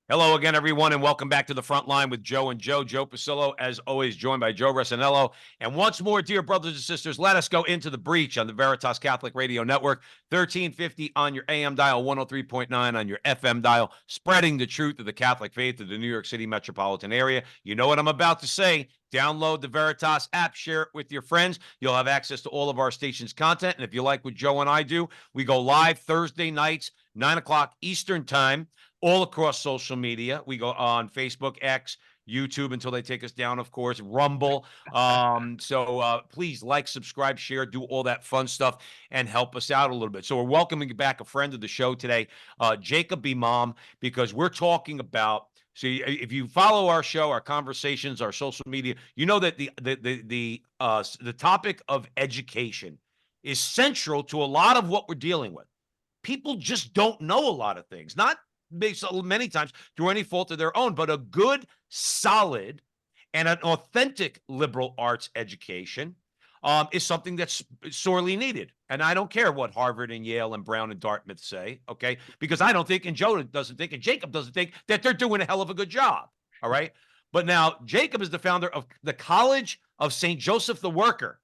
Hello again, everyone, and welcome back to the front line with Joe and Joe. Joe Pasillo, as always, joined by Joe Resinello. And once more, dear brothers and sisters, let us go into the breach on the Veritas Catholic Radio Network, 1350 on your AM dial, 103.9 on your FM dial, spreading the truth of the Catholic faith to the New York City metropolitan area. You know what I'm about to say. Download the Veritas app, share it with your friends. You'll have access to all of our station's content. And if you like what Joe and I do, we go live Thursday nights, 9 o'clock Eastern Time, all across social media. We go on Facebook, X, YouTube until they take us down, of course, Rumble. So please like, subscribe, share, do all that fun stuff and help us out a little bit. So we're welcoming back a friend of the show today, Jacob Imam, because we're talking about. So if you follow our show, our conversations, our social media, you know that the topic of education is central to a lot of what we're dealing with. People just don't know a lot of things, not many times through any fault of their own, but a good, solid, and an authentic liberal arts education is something that's sorely needed. And I don't care what Harvard and Yale and Brown and Dartmouth say, okay? Because I don't think, and Joe doesn't think, and Jacob doesn't think that they're doing a hell of a good job, all right? But now Jacob is the founder of the College of St. Joseph the Worker.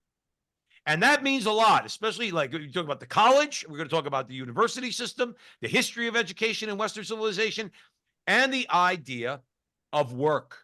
And that means a lot, especially like you talk about the college. We're going to talk about the university system, the history of education in Western civilization, and the idea of work.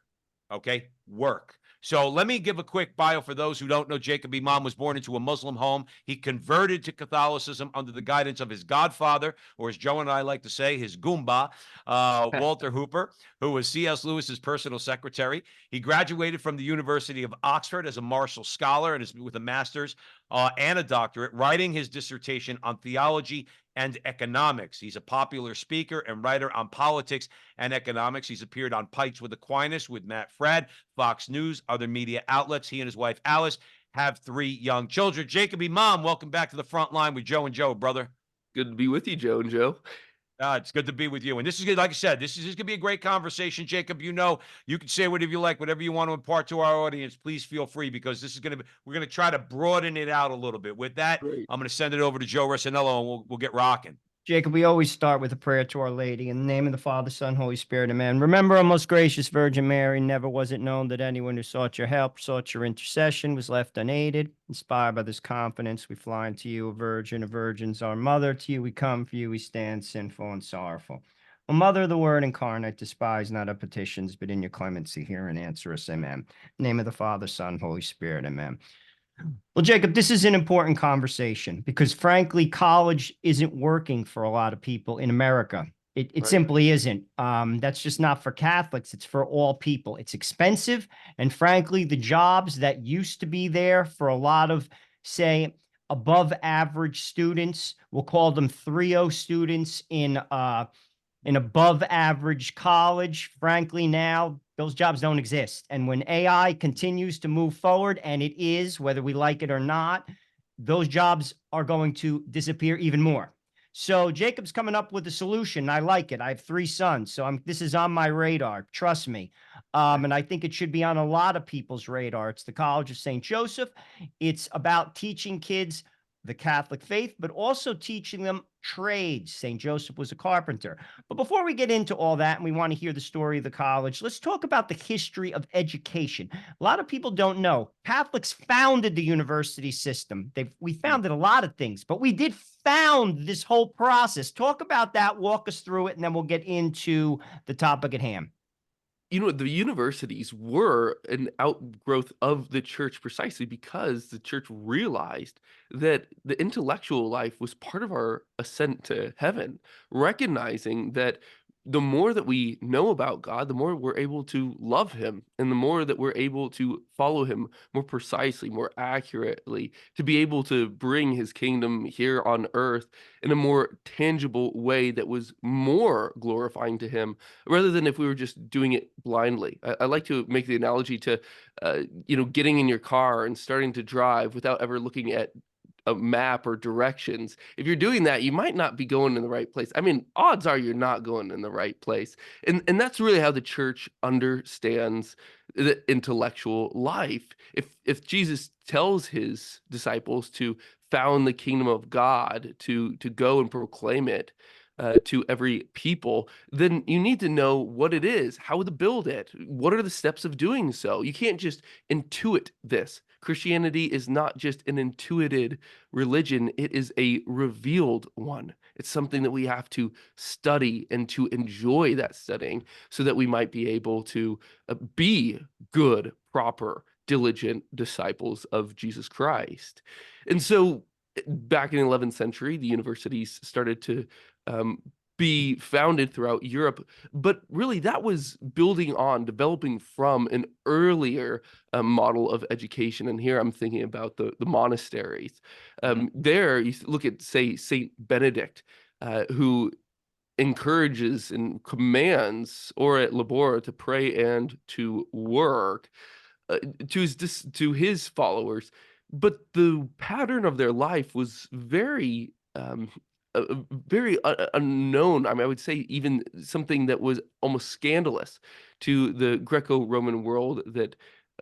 Okay, work. So let me give a quick bio for those who don't know. Jacob Imam was born into a Muslim home. He converted to Catholicism under the guidance of his godfather, or as Joe and I like to say, his Goomba, Walter Hooper, who was C.S. Lewis's personal secretary. He graduated from the University of Oxford as a Marshall Scholar and with a master's and a doctorate, writing his dissertation on theology and economics. He's a popular speaker and writer on politics and economics. He's appeared on Pikes with Aquinas with Matt Fradd, Fox News, other media outlets. He and his wife, Alice, have 3 young children. Jacob Imam, welcome back to the front line with Joe and Joe, brother. Good to be with you, Joe and Joe. It's good to be with you. And this is good. Like I said, this is going to be a great conversation. Jacob, you know, you can say whatever you like, whatever you want to impart to our audience. Please feel free, because this is going to be, we're going to try to broaden it out a little bit. With that, Great. I'm going to send it over to Joe Resinello and we'll get rocking. Jacob, we always start with a prayer to Our Lady. In the name of the Father, Son, Holy Spirit, amen. Remember, our most gracious Virgin Mary, never was it known that anyone who sought your help, sought your intercession, was left unaided. Inspired by this confidence, we fly unto you, a virgin of virgins, our mother. To you we come, for you we stand, sinful and sorrowful. O Mother of the Word incarnate, despise not our petitions, but in your clemency hear and answer us, amen. In the name of the Father, Son, Holy Spirit, amen. Well, Jacob, this is an important conversation because, frankly, college isn't working for a lot of people in America. It Right. simply isn't. That's just not for Catholics. It's for all people. It's expensive. And frankly, the jobs that used to be there for a lot of, say, above average students, we'll call them 3.0 students in above average college, frankly, now those jobs don't exist. And when AI continues to move forward, and it is, whether we like it or not, those jobs are going to disappear even more. So Jacob's coming up with a solution. I like it. I have 3 sons, so this is on my radar. Trust me. And I think it should be on a lot of people's radar. It's the College of St. Joseph. It's about teaching kids the Catholic faith, but also teaching them trades. St. Joseph was a carpenter. But before we get into all that, and we want to hear the story of the college, let's talk about the history of education. A lot of people don't know. Catholics founded the university system. We founded a lot of things, but we did found this whole process. Talk about that, walk us through it, and then we'll get into the topic at hand. You know, the universities were an outgrowth of the church precisely because the church realized that the intellectual life was part of our ascent to heaven, recognizing that the more that we know about God, the more we're able to love him, and the more that we're able to follow him more precisely, more accurately, to be able to bring his kingdom here on earth in a more tangible way that was more glorifying to him, rather than if we were just doing it blindly. I like to make the analogy to, getting in your car and starting to drive without ever looking at a map or directions. If you're doing that, you might not be going in the right place. I mean, odds are you're not going in the right place. And that's really how the church understands the intellectual life. If Jesus tells his disciples to found the kingdom of God, to go and proclaim it, to every people, then you need to know what it is, how to build it, what are the steps of doing so. You can't just intuit this. Christianity is not just an intuited religion, it is a revealed one. It's something that we have to study and to enjoy that studying so that we might be able to be good, proper, diligent disciples of Jesus Christ. And so back in the 11th century, the universities started to um, be founded throughout Europe, but really that was building on, developing from an earlier model of education. And here I'm thinking about the monasteries. There, you look at, say, Saint Benedict, who encourages and commands ora et labora, to pray and to work, uh, to his followers, but the pattern of their life was very very unknown. I mean, I would say even something that was almost scandalous to the Greco-Roman world that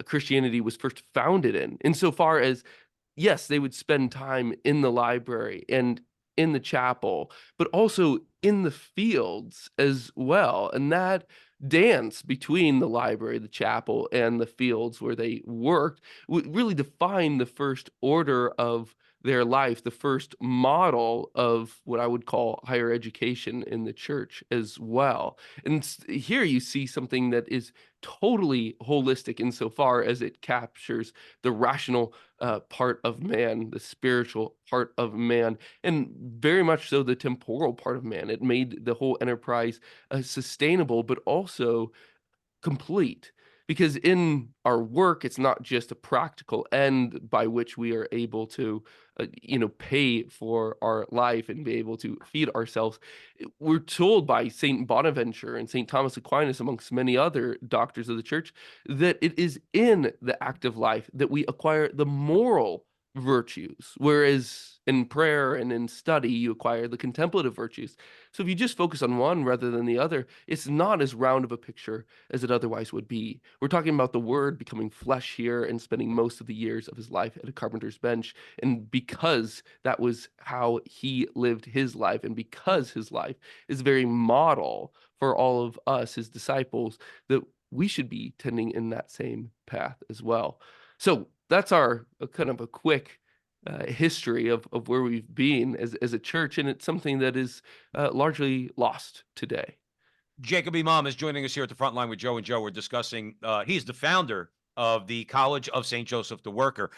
Christianity was first founded in. Insofar as, yes, they would spend time in the library and in the chapel, but also in the fields as well. And that dance between the library, the chapel, and the fields where they worked would really define the first order of their life, the first model of what I would call higher education in the church as well. And here you see something that is totally holistic insofar as it captures the rational part of man, the spiritual part of man, and very much so the temporal part of man. It made the whole enterprise sustainable, but also complete. Because in our work, it's not just a practical end by which we are able to, pay for our life and be able to feed ourselves. We're told by Saint Bonaventure and Saint Thomas Aquinas, amongst many other doctors of the church, that it is in the active life that we acquire the moral virtues, whereas in prayer and in study, you acquire the contemplative virtues. So if you just focus on one rather than the other, it's not as round of a picture as it otherwise would be. We're talking about the Word becoming flesh here and spending most of the years of his life at a carpenter's bench. And because that was how he lived his life, and because his life is very model for all of us, his disciples, that we should be tending in that same path as well. So that's our kind of a quick history of where we've been as a church, and it's something that is largely lost today. Jacob Imam is joining us here at the front line with Joe and Joe. We're discussing, he's the founder of the College of St. Joseph the Worker.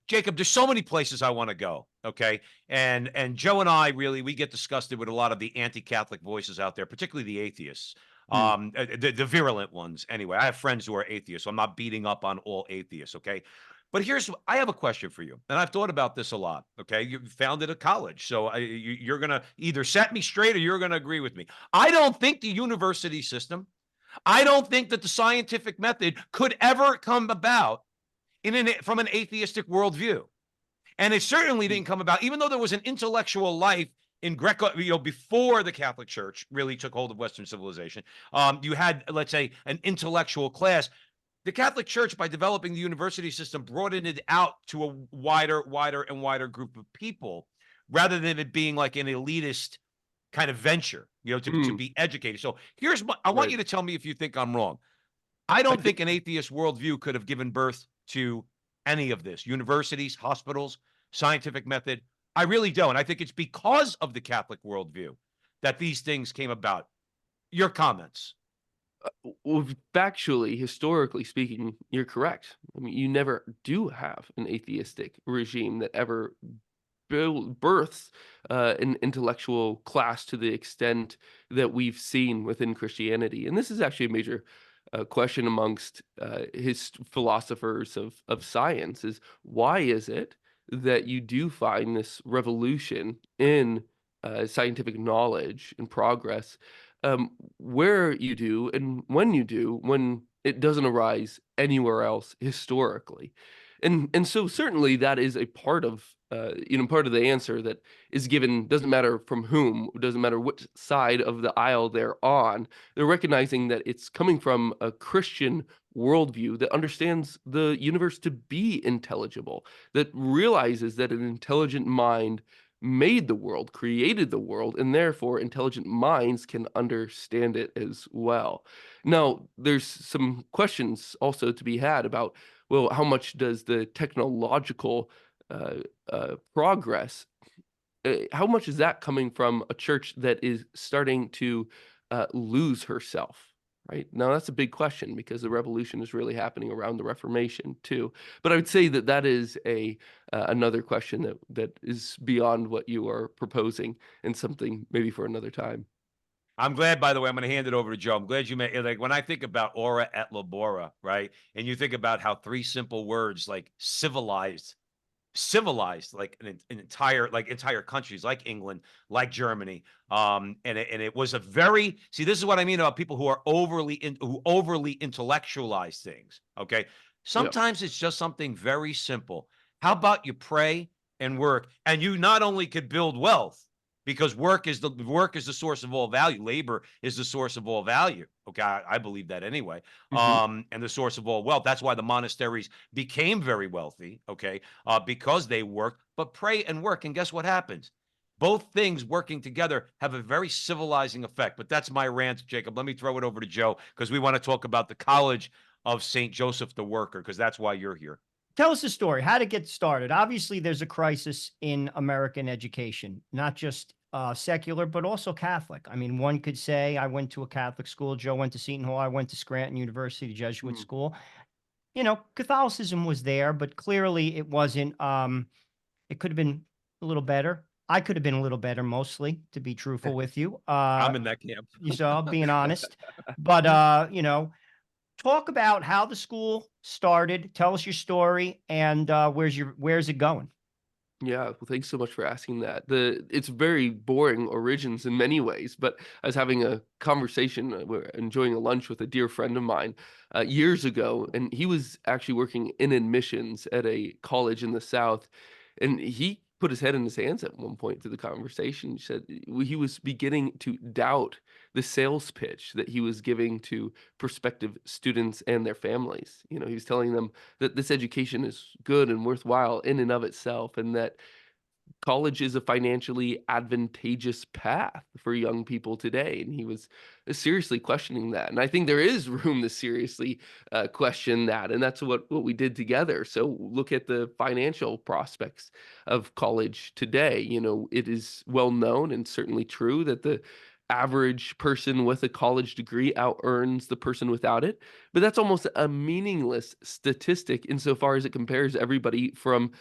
Jacob, there's so many places I want to go. Okay. And Joe and I really, we get disgusted with a lot of the anti-Catholic voices out there, particularly the atheists. The virulent ones. Anyway, I have friends who are atheists, so I'm not beating up on all atheists. Okay. But I have a question for you, and I've thought about this a lot. Okay, you founded a college, so you're gonna either set me straight or you're gonna agree with me. I don't think the university system, I don't think that the scientific method could ever come about from an atheistic worldview, and it certainly didn't come about, even though there was an intellectual life in Greco, before the Catholic Church really took hold of Western civilization. You had, let's say, an intellectual class. The Catholic Church, by developing the university system, broadened it out to a wider and wider group of people, rather than it being like an elitist kind of venture, to be educated. So I want you to tell me if you think I'm wrong. I don't think an atheist worldview could have given birth to any of this. Universities, hospitals, scientific method. I really don't. I think it's because of the Catholic worldview that these things came about. Your comments. Well, factually, historically speaking, you're correct. I mean, you never do have an atheistic regime that ever births an intellectual class to the extent that we've seen within Christianity. And this is actually a major question amongst his philosophers of science: is why is it that you do find this revolution in scientific knowledge and progress, where you do and when it doesn't arise anywhere else historically? And so certainly that is a part of part of the answer that is given. Doesn't matter from whom, doesn't matter which side of the aisle they're on. They're recognizing that it's coming from a Christian worldview that understands the universe to be intelligible, that realizes that an intelligent mind made the world, created the world, and therefore intelligent minds can understand it as well. Now, there's some questions also to be had about, well, how much does the technological uh, progress, how much is that coming from a church that is starting to lose herself? Right now, that's a big question because the revolution is really happening around the Reformation too. But I would say that that is a another question that is beyond what you are proposing, and something maybe for another time. I'm glad, by the way, I'm going to hand it over to Joe. I'm glad you made like when I think about ora et labora, right? And you think about how three simple words like civilized like an entire countries like England, like Germany. And it was a very see, this is what I mean about people who are who overly intellectualize things. Okay. Yeah. Sometimes it's just something very simple. How about you pray and work? And you not only could build wealth because work is the source of all value. Labor is the source of all value. Okay. I believe that anyway. Hmm. And the source of all wealth. That's why the monasteries became very wealthy. Okay, because they work, but pray and work. And guess what happens? Both things working together have a very civilizing effect. But that's my rant, Jacob. Let me throw it over to Joe because we want to talk about the College of St. Joseph the Worker because that's why you're here. Tell us the story. How to get started? Obviously, there's a crisis in American education, not just secular, but also Catholic. I mean, one could say I went to a Catholic school. Joe went to Seton Hall. I went to Scranton University, Jesuit Mm. school. Catholicism was there, but clearly it wasn't. It could have been a little better. I could have been a little better, mostly, to be truthful with you. I'm in that camp. You saw, being honest. But talk about how the school started. Tell us your story, and where's it going? Yeah, well, thanks so much for asking that. It's very boring origins in many ways, but I was having a conversation, we're enjoying a lunch with a dear friend of mine years ago, and he was actually working in admissions at a college in the South, and he put his head in his hands at one point through the conversation. He said he was beginning to doubt the sales pitch that he was giving to prospective students and their families. He was telling them that this education is good and worthwhile in and of itself, and that college is a financially advantageous path for young people today. And he was seriously questioning that. And I think there is room to seriously question that. And that's what we did together. So look at the financial prospects of college today. It is well known and certainly true that the average person with a college degree out earns the person without it. But that's almost a meaningless statistic insofar as it compares everybody from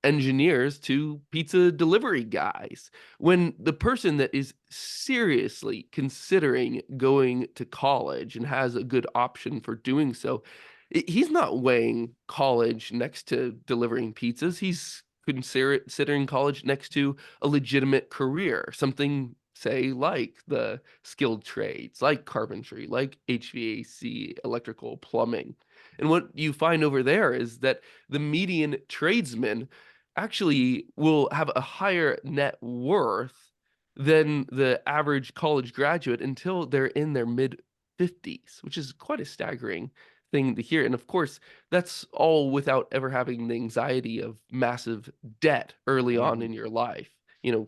engineers to pizza delivery guys. When the person that is seriously considering going to college and has a good option for doing so, he's not weighing college next to delivering pizzas. He's considering college next to a legitimate career, something say like the skilled trades, like carpentry, like HVAC, electrical, plumbing. And what you find over there is that the median tradesman actually will have a higher net worth than the average college graduate until they're in their mid 50s, which is quite a staggering thing to hear. And of course, that's all without ever having the anxiety of massive debt early on Mhm. in your life,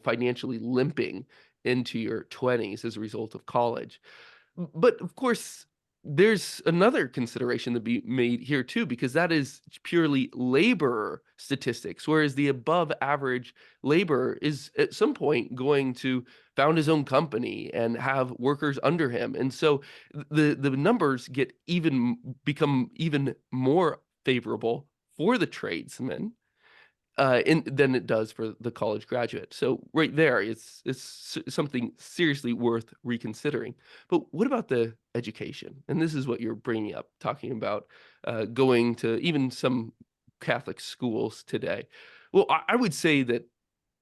financially limping into your 20s as a result of college. But of course, there's another consideration to be made here too, because that is purely labor statistics, whereas the above average laborer is at some point going to found his own company and have workers under him. And so the numbers become even more favorable for the tradesmen than it does for the college graduate. So right there, it's something seriously worth reconsidering. But what about the education? And this is what you're bringing up, talking about going to even some Catholic schools today. Well, I would say that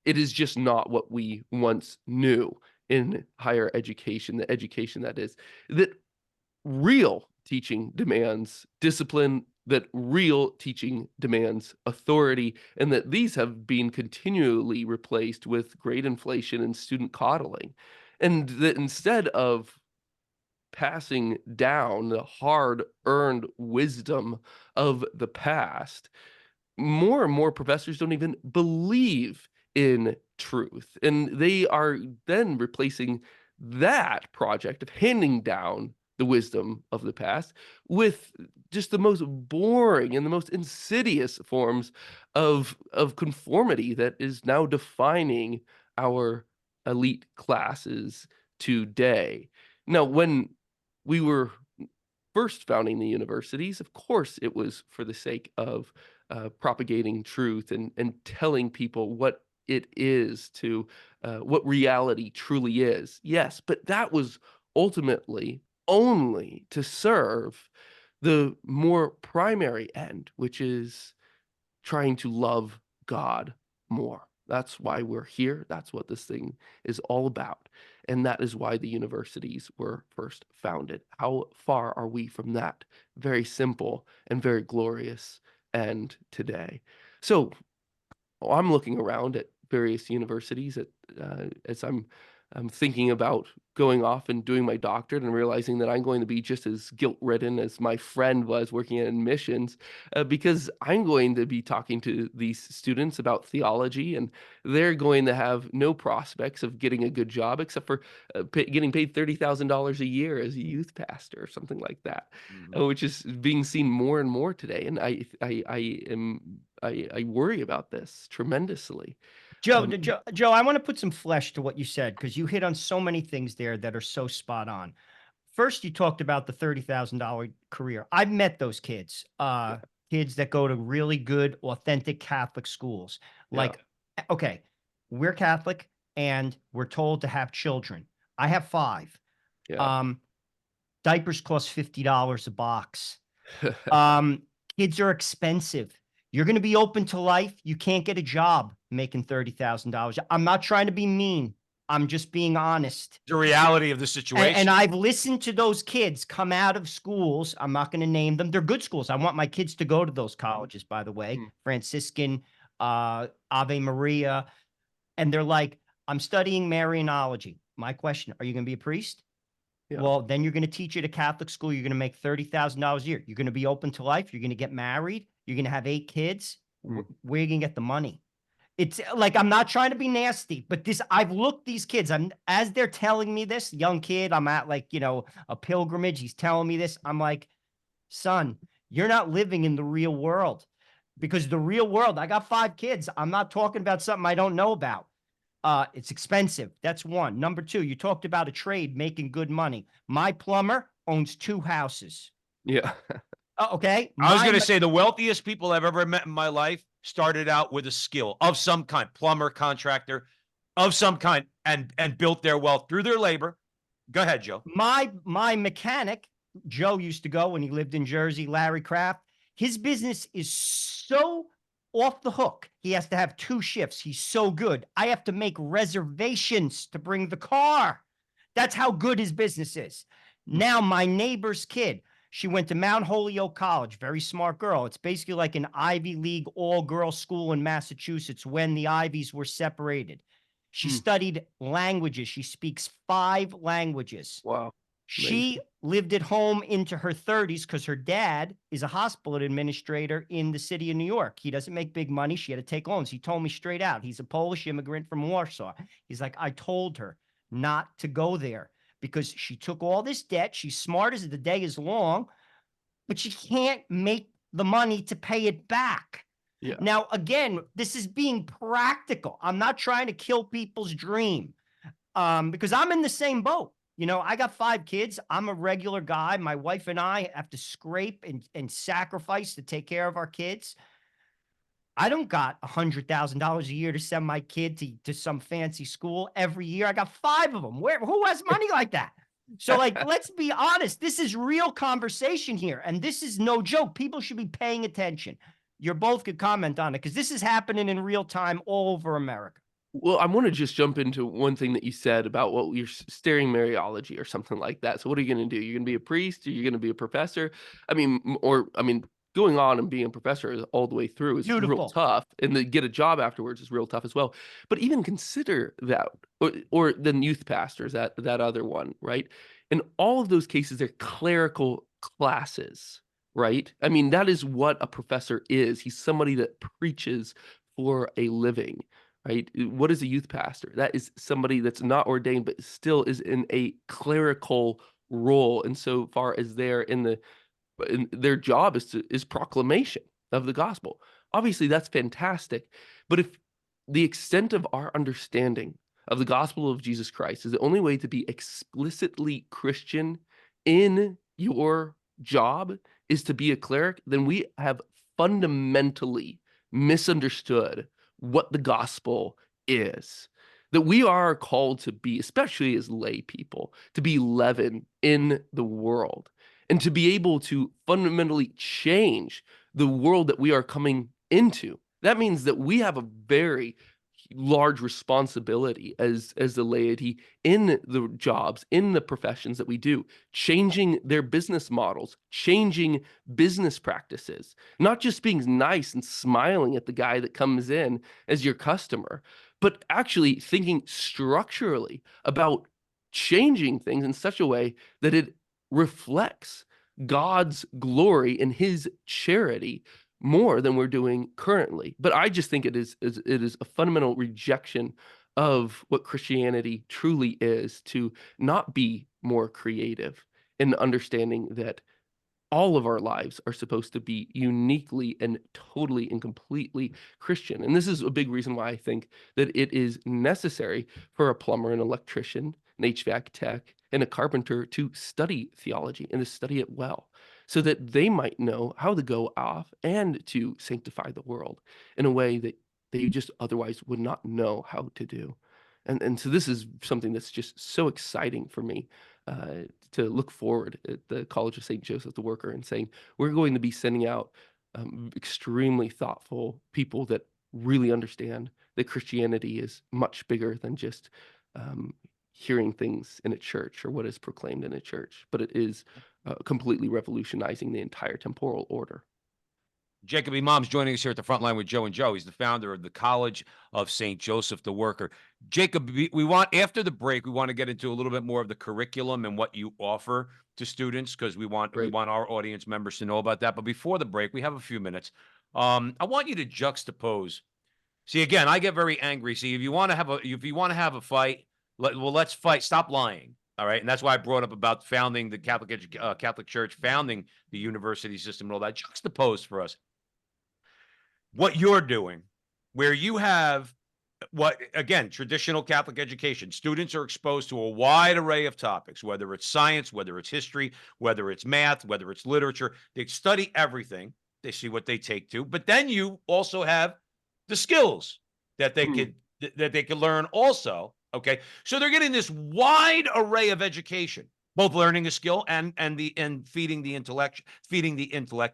it is just not what we once knew in higher education, the education that is, that real teaching demands discipline, that real teaching demands authority, and that these have been continually replaced with great inflation and student coddling. And that instead of passing down the hard earned wisdom of the past, more and more professors don't even believe in truth. And they are then replacing that project of handing down the wisdom of the past with just the most boring and the most insidious forms of conformity that is now defining our elite classes today. Now, when we were first founding the universities, of course, it was for the sake of propagating truth and telling people what it is to what reality truly is. Yes, but that was ultimately only to serve the more primary end, which is trying to love God more. That's why we're here. That's what this thing is all about. And that is why the universities were first founded. How far are we from that? Very simple and very glorious and today. So I'm looking around at various universities as I'm thinking about going off and doing my doctorate and realizing that I'm going to be just as guilt-ridden as my friend was working in admissions, because I'm going to be talking to these students about theology, and they're going to have no prospects of getting a good job except for getting paid $30,000 a year as a youth pastor or something like that, which is being seen more and more today. And I worry about this tremendously. Joe, Um, Joe, I want to put some flesh to what you said because you hit on so many things there that are so spot on. First, you talked about the $30,000 career. I've met those kids, yeah, kids that go to really good, authentic Catholic schools. yeah, Like, okay, we're Catholic and we're told to have children. I have five. yeah. Um, diapers cost $50 a box. Um, kids are expensive. You're going to be open to life. You can't get a job making $30,000. I'm not trying to be mean. I'm just being honest. The reality of the And situation. I've listened to those kids come out of schools. I'm not going to name them. They're good schools. I want my kids to go to those colleges, by the way, Mm, Franciscan, Ave Maria. And they're like, I'm studying Marianology. My question, are you going to be a priest? yeah. Well, then you're going to teach at a Catholic school. You're going to make $30,000 a year. You're going to be open to life. You're going to get married. You're going to have 8 kids. Mm, Where are you going to get the money? It's like I'm not trying to be nasty, but this I've looked these kids. I'm as they're telling me this, young kid, I'm at like, a pilgrimage. He's telling me this. I'm like, son, you're not living in the real world because the real world, I got 5 kids. I'm not talking about something I don't know about. It's expensive. That's one. Number two, you talked about a trade making good money. My plumber owns 2 houses. yeah. Okay. I was going to say the wealthiest people I've ever met in my life started out with a skill of some kind, plumber, contractor of some kind, and built their wealth through their labor. Go ahead, Joe. My mechanic, Joe used to go when he lived in Jersey, Larry Kraft. His business is so off the hook. He has to have 2 shifts. He's so good. I have to make reservations to bring the car. That's how good his business is. Mm, Now, my neighbor's kid, she went to Mount Holyoke College, very smart girl. It's basically like an Ivy League all-girls school in Massachusetts when the Ivies were separated. She mm. studied languages. She speaks 5 languages. Wow. She Amazing. lived at home into her 30s because her dad is a hospital administrator in the city of New York. He doesn't make big money. She had to take loans. He told me straight out. He's a Polish immigrant from Warsaw. He's like, I told her not to go there because she took all this debt. She's smart as the day is long, but she can't make the money to pay it back. Yeah. Now, again, this is being practical. I'm not trying to kill people's dream because I'm in the same boat. I got 5 kids. I'm a regular guy. My wife and I have to scrape and sacrifice to take care of our kids. I don't got $100,000 a year to send my kid to some fancy school every year. I got 5 of them. Who has money like that? So, like, let's be honest. This is real conversation here, and this is no joke. People should be paying attention. You both could comment on it because this is happening in real time all over America. Well, I want to just jump into one thing that you said about what you're staring Mariology or something like that. So what are you going to do? You're going to be a priest? Are you going to be a professor? I mean, going on and being a professor all the way through is real Beautiful. tough, and to get a job afterwards is real tough as well. But even consider that, or the youth pastors, that other one, right? In all of those cases, they're clerical classes, right? I mean, that is what a professor is. He's somebody that preaches for a living. right? What is a youth pastor? That is somebody that's not ordained, but still is in a clerical role insofar as they're in their job is proclamation of the gospel. Obviously, that's fantastic. But if the extent of our understanding of the gospel of Jesus Christ is the only way to be explicitly Christian in your job is to be a cleric, then we have fundamentally misunderstood what the gospel is. That we are called to be, especially as lay people, to be leaven in the world and to be able to fundamentally change the world that we are coming into. That means that we have a very large responsibility as the laity in the jobs, in the professions that we do, changing their business models, changing business practices, not just being nice and smiling at the guy that comes in as your customer, but actually thinking structurally about changing things in such a way that it reflects God's glory and his charity more than we're doing currently. But I just think it is a fundamental rejection of what Christianity truly is to not be more creative in understanding that all of our lives are supposed to be uniquely and totally and completely Christian. And this is a big reason why I think that it is necessary for a plumber, an electrician, an HVAC tech, and a carpenter to study theology and to study it well so that they might know how to go off and to sanctify the world in a way that they just otherwise would not know how to do. And so this is something that's just so exciting for me to look forward at the College of St. Joseph the Worker and saying, we're going to be sending out extremely thoughtful people that really understand that Christianity is much bigger than just hearing things in a church or what is proclaimed in a church, but it is completely revolutionizing the entire temporal order. Jacob Imam's joining us here at the front line with Joe and Joe. He's the founder of the College of St. Joseph the Worker. Jacob, we want, after the break, we want to get into a little bit more of the curriculum and what you offer to students because we want our audience members to know about that. But before the break, we have a few minutes. I want you to juxtapose. See, again, I get very angry. See, if you want to have a fight, let's fight. Stop lying. All right, and that's why I brought up about founding the Catholic Church, founding the university system, and all that. Juxtapose for us what you're doing, where you have what, again, traditional Catholic education. Students are exposed to a wide array of topics, whether it's science, whether it's history, whether it's math, whether it's literature. They study everything. They see what they take to, but then you also have the skills that they could learn also. Okay, so they're getting this wide array of education, both learning a skill and feeding the intellect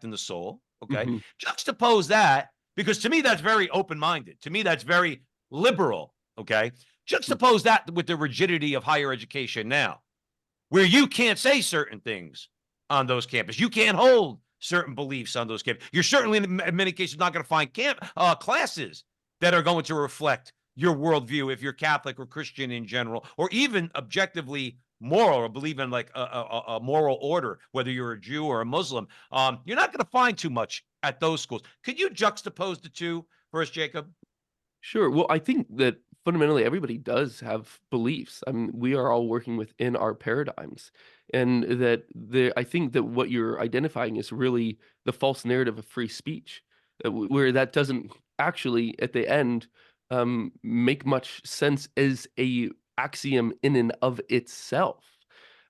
and the soul. Okay, juxtapose that, because to me that's very open-minded. To me that's very liberal. Okay, juxtapose that with the rigidity of higher education now, where you can't say certain things on those campuses. You can't hold certain beliefs on those campuses. You're certainly in many cases not going to find classes that are going to reflect your worldview if you're Catholic or Christian in general, or even objectively moral or believe in like a moral order, whether you're a Jew or a Muslim. You're not going to find too much at those schools. Could you juxtapose the two for us, Jacob? Sure. Well, I think that fundamentally everybody does have beliefs. I mean, we are all working within our paradigms, and I think that what you're identifying is really the false narrative of free speech, where that doesn't actually, at the end, make much sense as a axiom in and of itself.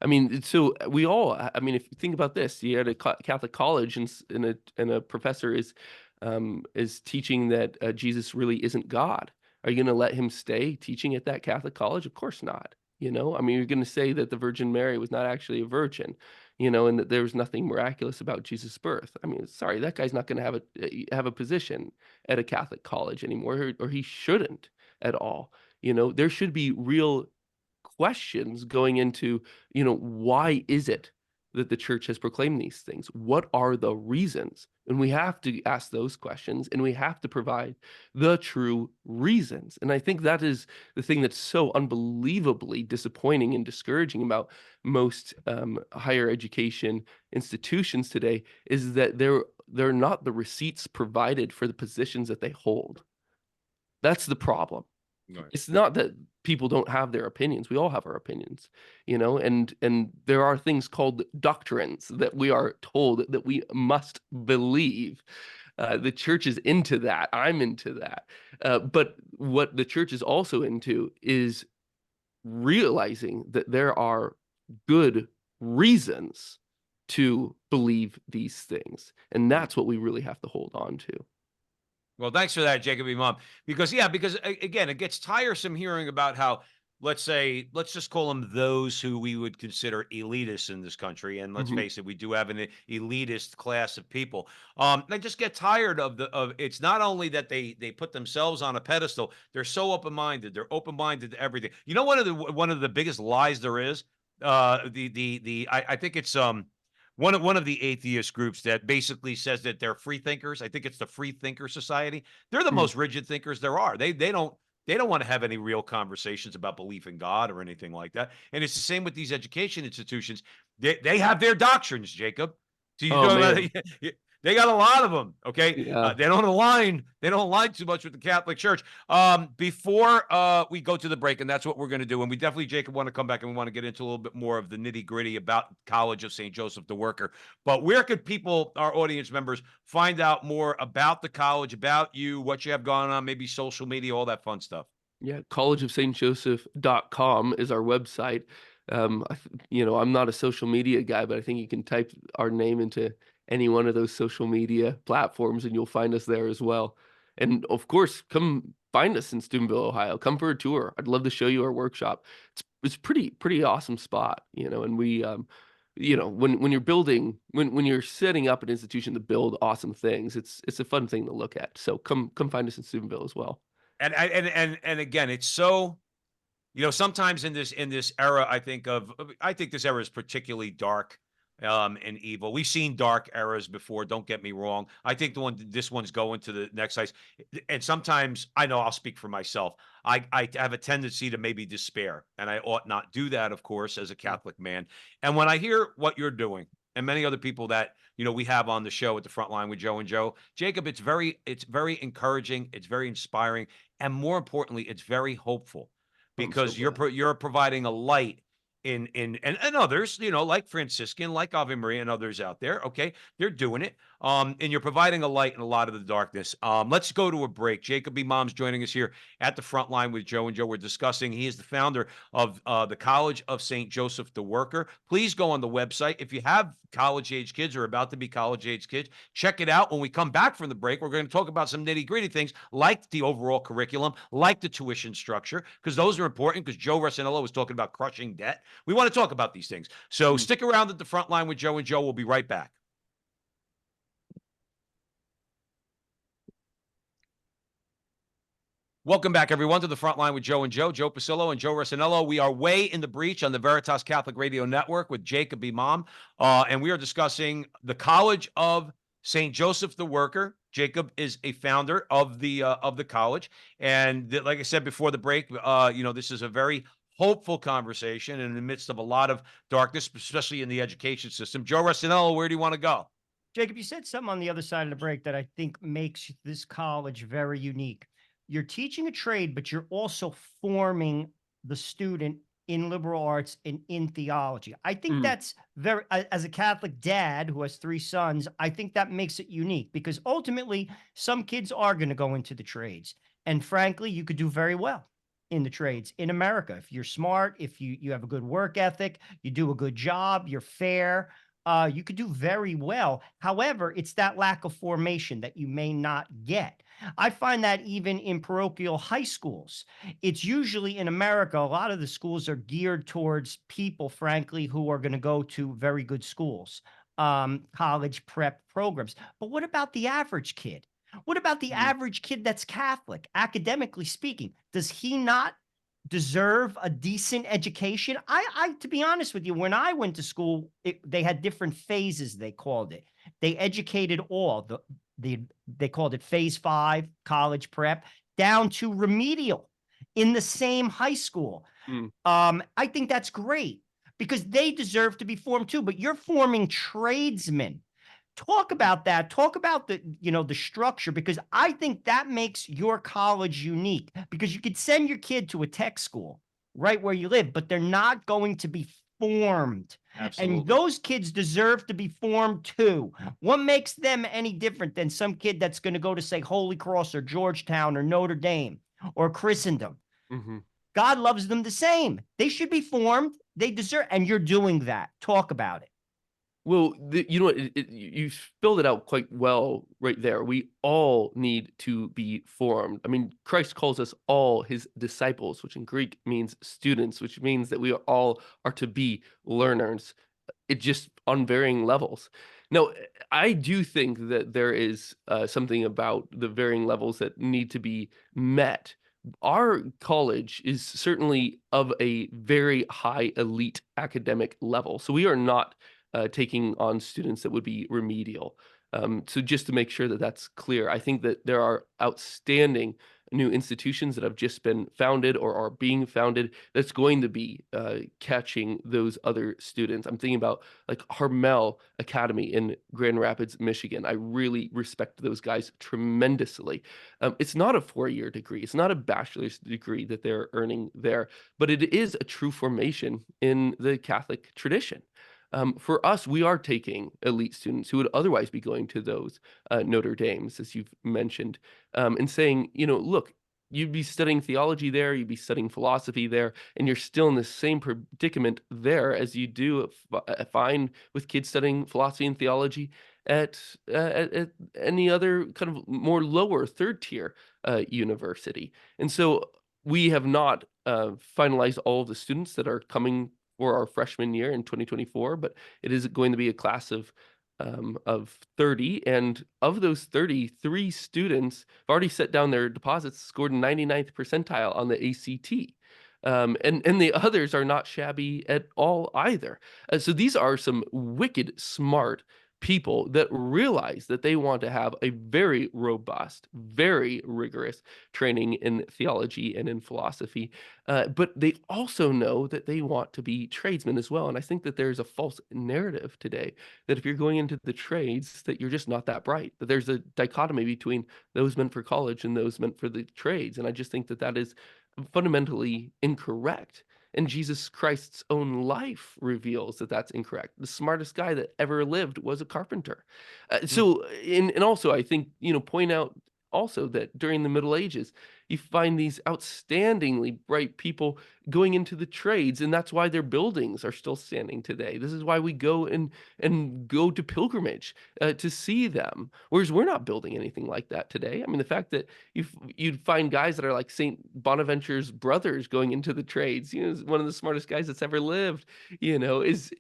I mean, so we all. I mean, if you think about this, you're at a Catholic college, and a professor is teaching that Jesus really isn't God. Are you going to let him stay teaching at that Catholic college? Of course not. You know, I mean, you're going to say that the Virgin Mary was not actually a virgin, you know, and that there was nothing miraculous about Jesus' birth. I mean, sorry, that guy's not going to have a position at a Catholic college anymore, or he shouldn't at all. You know, there should be real questions going into, you know, why is it that the church has proclaimed these things? What are the reasons? And we have to ask those questions, and we have to provide the true reasons. And I think that is the thing that's so unbelievably disappointing and discouraging about most higher education institutions today, is that they're not the receipts provided for the positions that they hold. That's the problem. Right. It's not that people don't have their opinions. We all have our opinions, and there are things called doctrines that we are told that we must believe. The church is into that. I'm into that. But what the church is also into is realizing that there are good reasons to believe these things. And that's what we really have to hold on to. Well, thanks for that, Jacob Imam. Because again, it gets tiresome hearing about how, let's just call them those who we would consider elitists in this country. And let's Mhm. face it, we do have an elitist class of people. I just get tired of it's not only that they put themselves on a pedestal, they're so open-minded. They're open-minded to everything. You know, one of the biggest lies there is, I think it's one of the atheist groups that basically says that they're free thinkers. I think it's the Free Thinker Society. They're the Mm. most rigid thinkers there are. They don't want to have any real conversations about belief in God or anything like that. And it's the same with these education institutions. They have their doctrines, Jacob. So you Oh know man. they got a lot of them. Okay, Yeah. they don't align too much with the Catholic Church. Before we go to the break, and that's what we're going to do, and we definitely, Jacob, want to come back and we want to get into a little bit more of the nitty gritty about College of St. Joseph the Worker. But where could people, our audience members, find out more about the college, about you, what you have going on, maybe social media, all that fun stuff? Yeah, collegeofstjoseph.com is our website. I'm not a social media guy, but I think you can type our name into any one of those social media platforms and you'll find us there as well. And of course, come find us in Steubenville, Ohio. Come for a tour. I'd love to show you our workshop. It's pretty awesome spot, and we when you're building when you're setting up an institution to build awesome things, it's a fun thing to look at. So come find us in Steubenville as well. And again, it's so, sometimes in this era, I think this era is particularly dark, and evil. We've seen dark eras before. Don't get me wrong. I think this one's going to the next size. And sometimes I know I'll speak for myself. I have a tendency to maybe despair, and I ought not do that, of course, as a Mm. Catholic man. And when I hear what you're doing, and many other people that we have on the show at the front line with Joe and Joe, Jacob, it's very encouraging, it's very inspiring, and more importantly, it's very hopeful I'm so because you're glad. you're providing a light and others, like Franciscan, like Ave Maria, and others out there. Okay, they're doing it. And you're providing a light in a lot of the darkness. Let's go to a break. Jacob B. Mom's joining us here at the front line with Joe and Joe. We're discussing. He is the founder of the College of St. Joseph the Worker. Please go on the website if you have college age kids or about to be college age kids. Check it out. When we come back from the break, we're going to talk about some nitty gritty things like the overall curriculum, like the tuition structure, because those are important. Because Joe Rossinello was talking about crushing debt. We want to talk about these things. So Mm. stick around at the front line with Joe and Joe. We'll be right back. Welcome back, everyone, to the front line with Joe and Joe, Joe Pasillo and Joe Rossinello. We are way in the breach on the Veritas Catholic Radio Network with Jacob Imam, and we are discussing the College of St. Joseph the Worker. Jacob is a founder of the college, and like I said before the break, this is a very hopeful conversation in the midst of a lot of darkness, especially in the education system. Joe Rossinello, where do you want to go? Jacob, you said something on the other side of the break that I think makes this college very unique. You're teaching a trade, but you're also forming the student in liberal arts and in theology. I think Mm. that's as a Catholic dad who has three sons, I think that makes it unique because ultimately some kids are going to go into the trades. And frankly, you could do very well in the trades in America. If you're smart, if you have a good work ethic, you do a good job, you're fair, you could do very well. However, it's that lack of formation that you may not get. I find that even in parochial high schools, it's usually in America, a lot of the schools are geared towards people, frankly, who are going to go to very good schools, college prep programs. But what about the average kid? What about the Mm. average kid that's Catholic, academically speaking? Does he not deserve a decent education? To be honest with you, when I went to school, they had different phases. They called it. They educated all they called it phase 5, college prep, down to remedial in the same high school. Mm. I think that's great because they deserve to be formed too. But you're forming tradesmen. Talk about that. Talk about the, the structure, because I think that makes your college unique, because you could send your kid to a tech school right where you live, but they're not going to be formed. And Absolutely. those kids deserve to be formed too. What makes them any different than some kid that's going to go to, say, Holy Cross or Georgetown or Notre Dame or Christendom? Hmm. God loves them the same. They should be formed. They deserve, and you're doing that. Talk about it. Well, you know what? You spelled it out quite well right there. We all need to be formed. I mean, Christ calls us all his disciples, which in Greek means students, which means that we all are to be learners. It just on varying levels. Now, I do think that there is something about the varying levels that need to be met. Our college is certainly of a very high elite academic level. So we are not taking on students that would be remedial. So just to make sure that that's clear, I think that there are outstanding new institutions that have just been founded or are being founded that's going to be catching those other students. I'm thinking about like Harmel Academy in Grand Rapids, Michigan. I really respect those guys tremendously. It's not a 4-year degree. It's not a bachelor's degree that they're earning there, but it is a true formation in the Catholic tradition. For us, we are taking elite students who would otherwise be going to those Notre Dames, as you've mentioned, and saying, look, you'd be studying theology there, you'd be studying philosophy there, and you're still in the same predicament there as you do find with kids studying philosophy and theology at any other kind of more lower third tier university. And so we have not finalized all of the students that are coming for our freshman year in 2024, but it is going to be a class of 30, and of those 30, 3 students have already set down their deposits, scored 99th percentile on the ACT. And the others are not shabby at all either. So these are some wicked smart people that realize that they want to have a very robust, very rigorous training in theology and in philosophy, but they also know that they want to be tradesmen as well. And I think that there's a false narrative today that if you're going into the trades, that you're just not that bright, that there's a dichotomy between those meant for college and those meant for the trades. And I just think that that is fundamentally incorrect. And Jesus Christ's own life reveals that that's incorrect. The smartest guy that ever lived was a carpenter. And also, I think, point out also that during the Middle Ages, you find these outstandingly bright people going into the trades, and that's why their buildings are still standing today. This is why we go and go to pilgrimage to see them. Whereas we're not building anything like that today. I mean, the fact that you'd find guys that are like Saint Bonaventure's brothers going into the trades, one of the smartest guys that's ever lived, is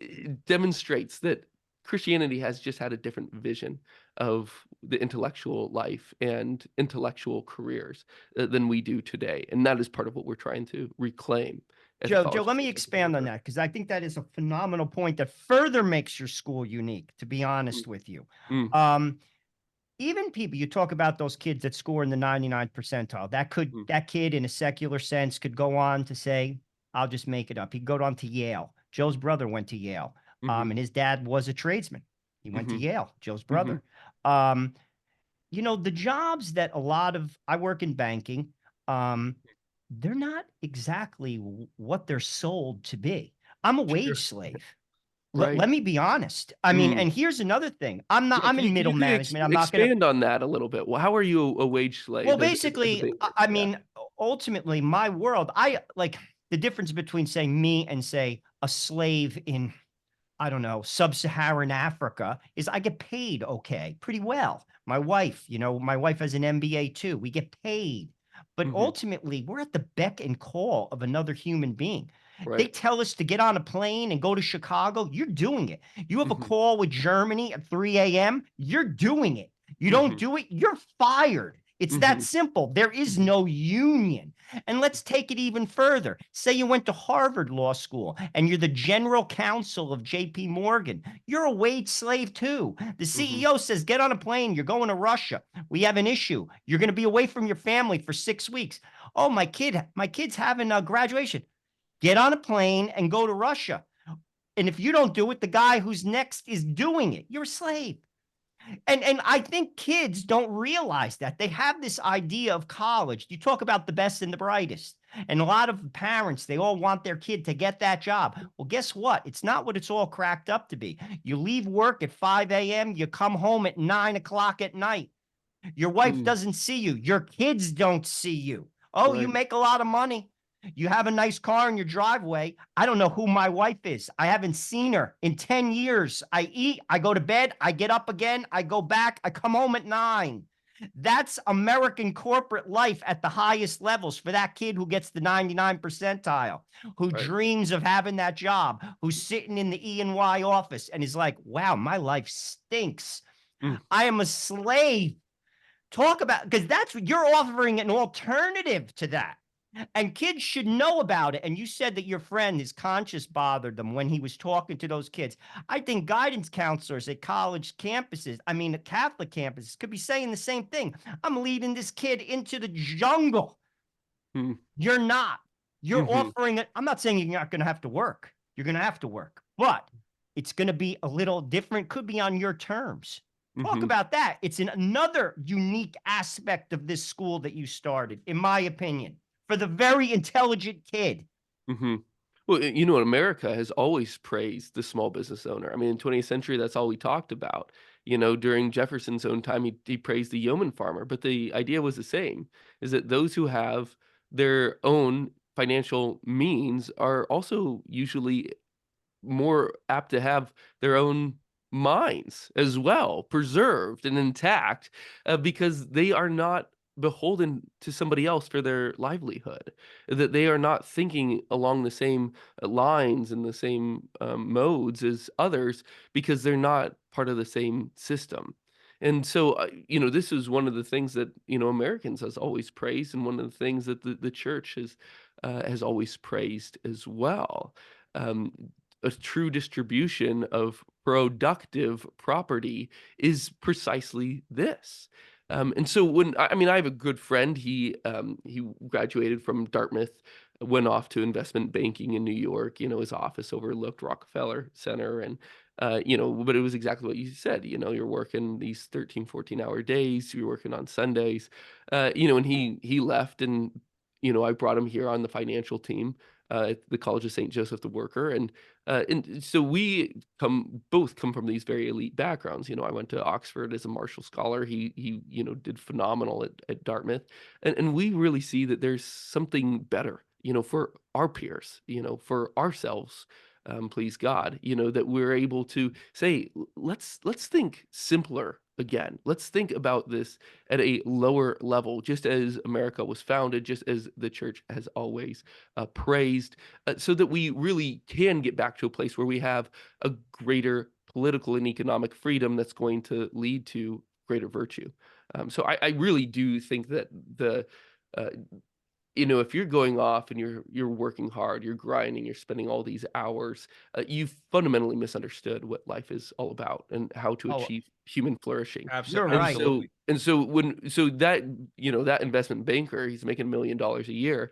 demonstrates that Christianity has just had a different vision of the intellectual life and intellectual careers than we do today. And that is part of what we're trying to reclaim as a Joe, college let me system. expand on that, because I think that is a phenomenal point that further makes your school unique, to be honest with you. Mm, Even people, you talk about those kids that score in the 99th percentile, mm, that kid in a secular sense could go on to say, I'll just make it up. He'd go on to Yale. Joe's brother went to Yale. mhm, And his dad was a tradesman. He went to mhm, Yale, Joe's mhm, brother. The jobs that I work in banking, um, they're not exactly what they're sold to be. I'm a wage sure. slave. Right. Let me be honest. I mean, Mm. and here's another thing. Yeah, I'm in can middle you management. I'm not going to, expand on that a little bit? Well, how are you a wage well, slave as a basically, banker? I Yeah. mean, ultimately, my world, I like the difference between, say, me and, say, a slave in, I don't know, sub-Saharan Africa is I get paid okay, pretty well. My wife has an MBA too. We get paid. But Mhm. ultimately, we're at the beck and call of another human being. They Right. tell us to get on a plane and go to Chicago. You're doing it. You have a Mhm. call with Germany at 3 a.m. You're doing it. You don't Mhm. do it, you're fired. It's that Mhm. simple. There is Mhm. no union. And let's take it even further. Say you went to Harvard Law School and you're the general counsel of JP Morgan. You're a wage slave too. The Mhm. CEO says, get on a plane. You're going to Russia. We have an issue. You're going to be away from your family for 6 weeks. Oh, my kid's having a graduation. Get on a plane and go to Russia. And if you don't do it, the guy who's next is doing it. You're a slave. And I think kids don't realize that. They have this idea of college. You talk about the best and the brightest. And a lot of parents, they all want their kid to get that job. Well, guess what? It's not what it's all cracked up to be. You leave work at 5 a.m., you come home at 9 o'clock at night. Your wife Mm, doesn't see you. Your kids don't see you. Oh, you right. make a lot of money. You have a nice car in your driveway. I don't know who my wife is. I haven't seen her in 10 years. I eat, I go to bed, I get up again, I go back, I come home at 9. That's American corporate life at the highest levels for that kid who gets the 99 percentile, who Right. dreams of having that job, who's sitting in the E&Y office and is like, wow, my life stinks. Mm, I am a slave. Talk about, because that's what you're offering, an alternative to that. And kids should know about it. And you said that your friend, his conscience bothered them when he was talking to those kids. I think guidance counselors at college campuses, I mean, at Catholic campuses, could be saying the same thing. I'm leading this kid into the jungle. mm, You're not. You're mhm, offering it. I'm not saying you're not going to have to work. You're going to have to work, but it's going to be a little different. Could be on your terms. Talk mhm. about that. It's another unique aspect of this school that you started, in my opinion, for the very intelligent kid. Mhm. Well, you know, America has always praised the small business owner. I mean, in 20th century, that's all we talked about. You know, during Jefferson's own time, he praised the yeoman farmer, but the idea was the same, is that those who have their own financial means are also usually more apt to have their own minds as well preserved and intact, because they are not beholden to somebody else for their livelihood, that they are not thinking along the same lines and the same modes as others because they're not part of the same system. And so, you know, this is one of the things that, you know, Americans has always praised, and one of the things that the church has always praised as well. Um, a true distribution of productive property is precisely this. And so when I mean, I have a good friend. He graduated from Dartmouth, went off to investment banking in New York. You know, his office overlooked Rockefeller Center, and you know, but it was exactly what you said. You know, you're working these 13, 14-hour days. You're working on Sundays. You know, and he left, and you know, I brought him here on the financial team at the College of St. Joseph the Worker, and so we both come from these very elite backgrounds. You know, I went to Oxford as a Marshall Scholar. He you know, did phenomenal at Dartmouth, and we really see that there's something better, you know, for our peers, you know, for ourselves. Please God, you know, that we're able to say, let's think simpler again. Let's think about this at a lower level, just as America was founded, just as the church has always praised, so that we really can get back to a place where we have a greater political and economic freedom that's going to lead to greater virtue. So I really do think that uh, you know, if you're going off and you're working hard, you're grinding, you're spending all these hours, you've fundamentally misunderstood what life is all about and how to Oh, achieve human flourishing. you're And right. so Absolutely. and so when so that you know, that investment banker, he's making $1 million a year.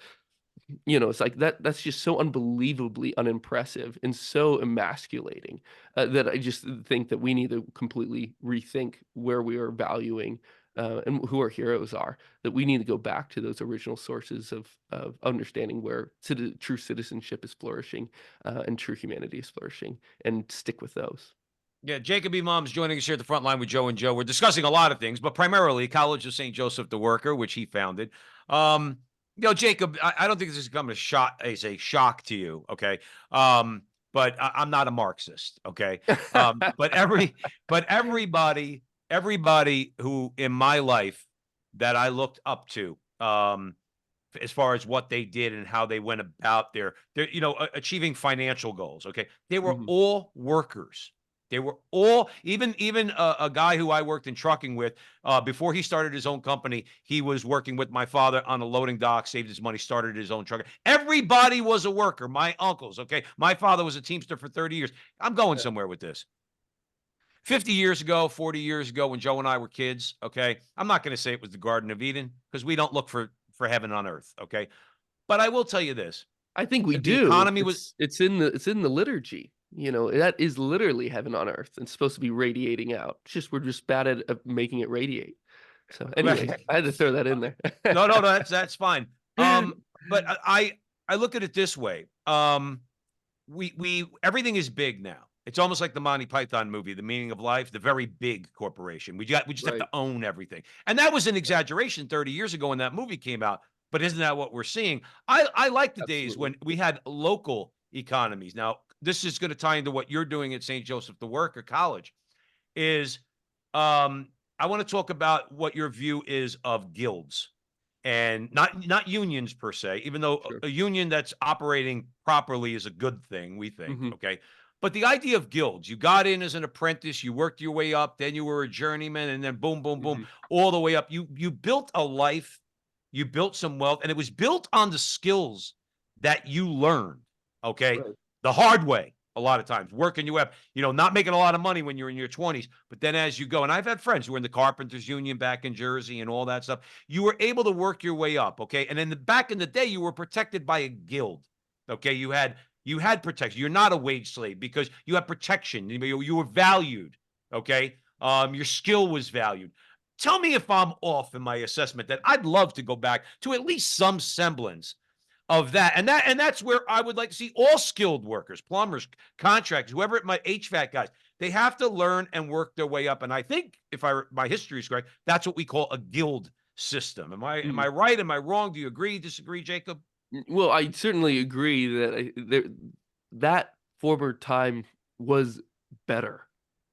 You know, it's like that's just so unbelievably unimpressive and so emasculating, that I just think that we need to completely rethink where we are valuing, and who our heroes are, that we need to go back to those original sources of understanding where true citizenship is flourishing, and true humanity is flourishing, and stick with those. Yeah, Jacob Imam's joining us here at the front line with Joe and Joe. We're discussing a lot of things, but primarily College of St. Joseph the Worker, which he founded. You know, Jacob, I don't think this is coming as a shock to you, okay? Um, but I'm not a Marxist, okay? But everybody who in my life that I looked up to, as far as what they did and how they went about their achieving financial goals, okay? They were Mhm. all workers. They were all even a guy who I worked in trucking with, before he started his own company, he was working with my father on a loading dock, saved his money, started his own truck. Everybody was a worker. My uncles, okay? My father was a teamster for 30 years. I'm going Yeah. somewhere with this. 50 years ago, 40 years ago, when Joe and I were kids, okay? I'm not going to say it was the Garden of Eden because we don't look for heaven on earth, okay? But I will tell you this. I think we The do. economy was It's in the liturgy. That is literally heaven on earth and supposed to be radiating out. It's just we're just bad at making it radiate. So anyway, I had to throw that in there. No, that's fine. But I look at it this way. We everything is big now. It's almost like the Monty Python movie, The Meaning of Life, the very big corporation. We just have Right. to own everything. And that was an exaggeration 30 years ago when that movie came out. But isn't that what we're seeing? I like the days Absolutely. when we had local economies. Now, this is going to tie into what you're doing at St. Joseph the Work or college is I want to talk about what your view is of guilds and not unions per se, even though Sure. a union that's operating properly is a good thing, we think, Mhm. okay? But the idea of guilds, you got in as an apprentice, you worked your way up, then you were a journeyman, and then boom, boom, boom, Mhm. all the way up. You built a life, you built some wealth, and it was built on the skills that you learned, okay? Right. The hard way, a lot of times, working your way up, not making a lot of money when you're in your 20s, but then as you go, and I've had friends who were in the carpenters union back in Jersey and all that stuff. You were able to work your way up, okay? And then back in the day, you were protected by a guild, okay? You had protection. You're not a wage slave because you have protection. You were valued, okay? Your skill was valued. Tell me if I'm off in my assessment that I'd love to go back to at least some semblance of that. And that's where I would like to see all skilled workers, plumbers, contractors, whoever it might, HVAC guys. They have to learn and work their way up. And I think if my history is correct, that's what we call a guild system. Am I Mhm. right? Am I wrong? Do you agree? Disagree, Jacob? Well, I certainly agree that that former time was better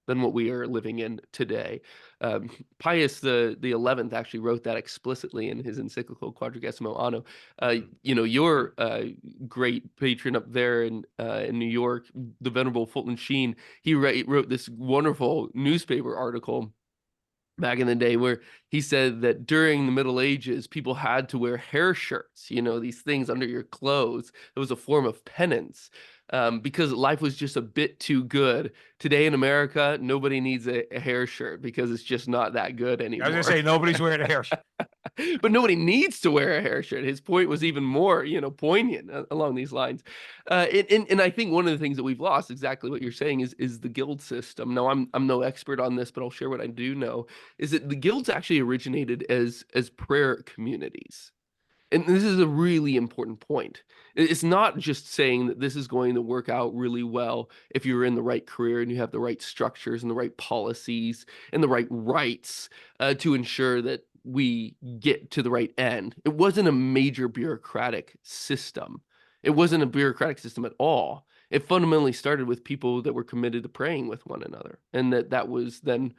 than what we are living in today. Um, Pius the 11th actually wrote that explicitly in his encyclical Quadragesimo Anno. Mhm. Your great patron up there in New York, the Venerable Fulton Sheen, he wrote this wonderful newspaper article back in the day where he said that during the Middle Ages, people had to wear hair shirts, these things under your clothes. It was a form of penance because life was just a bit too good. Today in America, nobody needs a hair shirt because it's just not that good I was going to anymore. say, nobody's wearing a hair. But nobody needs to wear a hair shirt. His point was even more, poignant along these lines. And I think one of the things that we've lost, exactly what you're saying, is the guild system. Now, I'm no expert on this, but I'll share what I do know. Is that the guilds actually originated as prayer communities. And this is a really important point. It's not just saying that this is going to work out really well if you're in the right career and you have the right structures and the right policies and the right rights to ensure that we get to the right end. It wasn't a major bureaucratic system. It wasn't a bureaucratic system at all. It fundamentally started with people that were committed to praying with one another, and that was then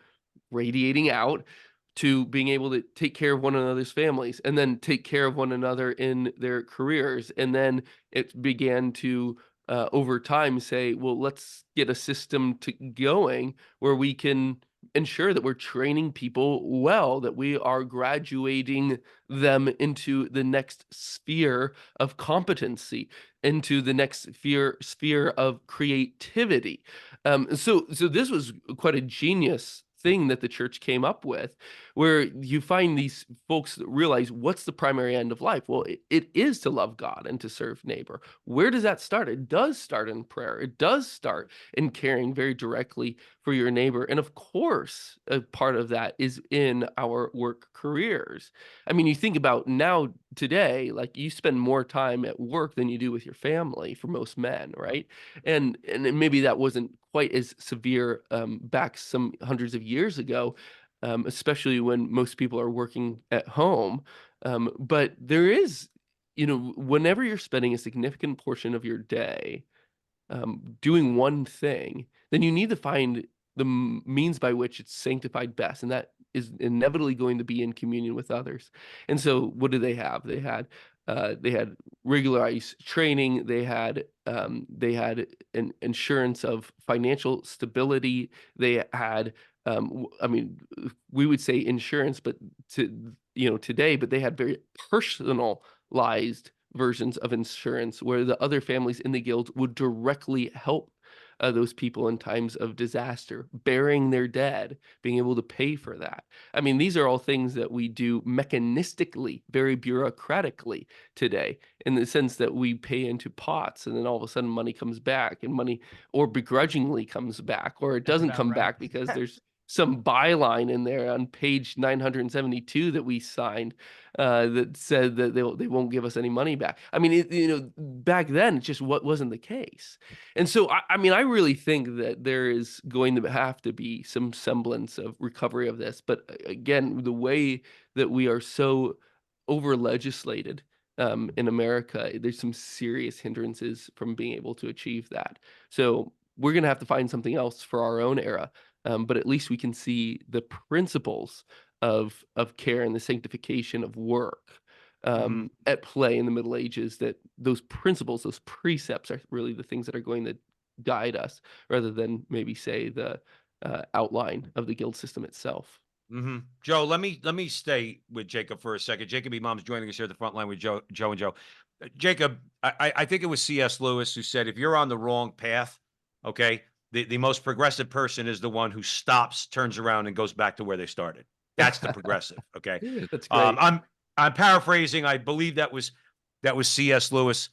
radiating out to being able to take care of one another's families and then take care of one another in their careers. And then it began to, over time, say, well, let's get a system going where we can ensure that we're training people well, that we are graduating them into the next sphere of competency, into the next sphere of creativity. So this was quite a genius thing that the church came up with, where you find these folks that realize what's the primary end of life. Well, it is to love God and to serve neighbor. Where does that start? It does start in prayer. It does start in caring very directly for your neighbor. And of course, a part of that is in our work careers. I mean, you think about now today, like you spend more time at work than you do with your family for most men, right? And maybe that wasn't quite as severe back some hundreds of years ago, especially when most people are working at home. But there is, whenever you're spending a significant portion of your day doing one thing, then you need to find the means by which it's sanctified best, and that is inevitably going to be in communion with others. And so, what do they have? They had regularized training. They had an insurance of financial stability. They had, I mean, we would say insurance, but today, but they had very personalized versions of insurance where the other families in the guild would directly help those people in times of disaster, burying their dead, being able to pay for that. I mean, these are all things that we do mechanistically, very bureaucratically today, in the sense that we pay into pots and then all of a sudden money comes back, and money or begrudgingly comes back, or it That's doesn't about come right. back because there's some byline in there on page 972 that we signed that said that they won't give us any money back. I mean, back then it just wasn't the case. And so, I mean, I really think that there is going to have to be some semblance of recovery of this. But again, the way that we are so over legislated in America, there's some serious hindrances from being able to achieve that. So we're going to have to find something else for our own era. But at least we can see the principles of care and the sanctification of work at play in the Middle Ages. That those principles, those precepts, are really the things that are going to guide us, rather than maybe say the outline of the guild system itself. Joe, let me stay with Jacob for a second. Jacob Imam's joining us here at the front line with Joe and Joe. Jacob, I think it was C.S. Lewis who said, if you're on the wrong path, okay, the most progressive person is the one who stops, turns around, and goes back to where they started. That's the progressive. Okay. That's great. I'm paraphrasing. I believe that was C.S. Lewis.